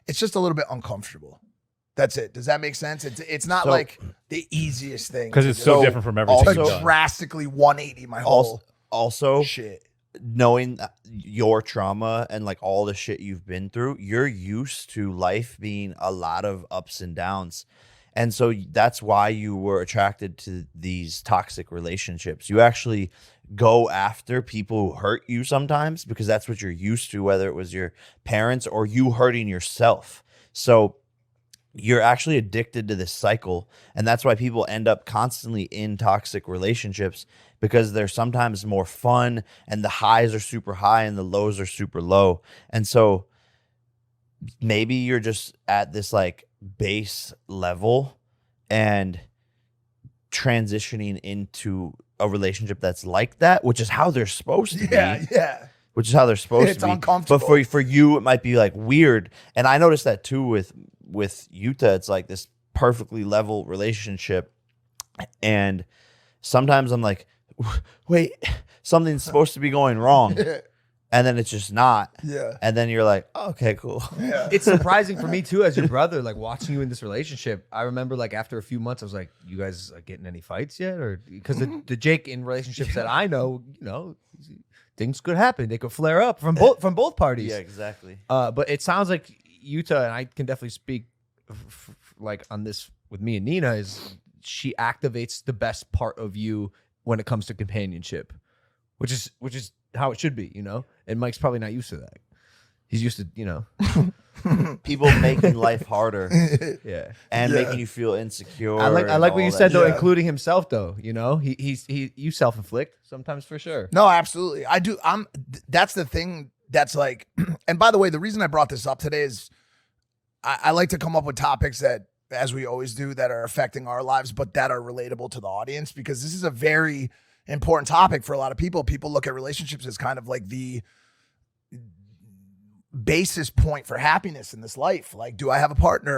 it's just a little bit uncomfortable. That's it. Does that make sense? It's not So- like the easiest thing Because it's so So, different from everything. to you've done. drastically 180 my whole Also, shit. knowing your trauma and like all the shit you've been through, you're used to life being a lot of ups and downs. And so that's why you were attracted to these toxic relationships. You actually go after people who hurt you sometimes because that's what you're used to, whether it was your parents or you hurting yourself. So you're actually addicted to this cycle. And that's why people end up constantly in toxic relationships, because they're sometimes more fun and the highs are super high and the lows are super low. And so maybe you're just at this like base level and transitioning into a relationship that's like that, which is how they're supposed to be. Yeah. Which is how they're supposed It's to be. uncomfortable. But for you, it might be like weird. And I noticed that too with Yuta. It's like this perfectly level relationship. And sometimes I'm like, wait, something's supposed to be going wrong. And then it's just not. Yeah. And then you're like, oh, okay, cool. Yeah. It's surprising for me too, as your brother, like watching you in this relationship. I remember like after a few months, I was like, you guys getting any fights yet? Or because the Jake in relationships that I know, things could happen. They could flare up from both parties. Yeah, exactly. But it sounds like Yuta, and I can definitely speak like on this with me and Nina, is she activates the best part of you when it comes to companionship, which is how it should be, And Mike's probably not used to that. He's used to, People making life harder yeah. and Yeah. making you feel insecure. I like and what all you that said though, shit. including himself though. You self-inflict sometimes for sure. No, absolutely. I do. That's the thing that's like, and by the way, the reason I brought this up today is I like to come up with topics that, as we always do, that are affecting our lives, but that are relatable to the audience, because this is a very important topic for a lot of people. People look at relationships as kind of like the basis point for happiness in this life. Like, do I have a partner?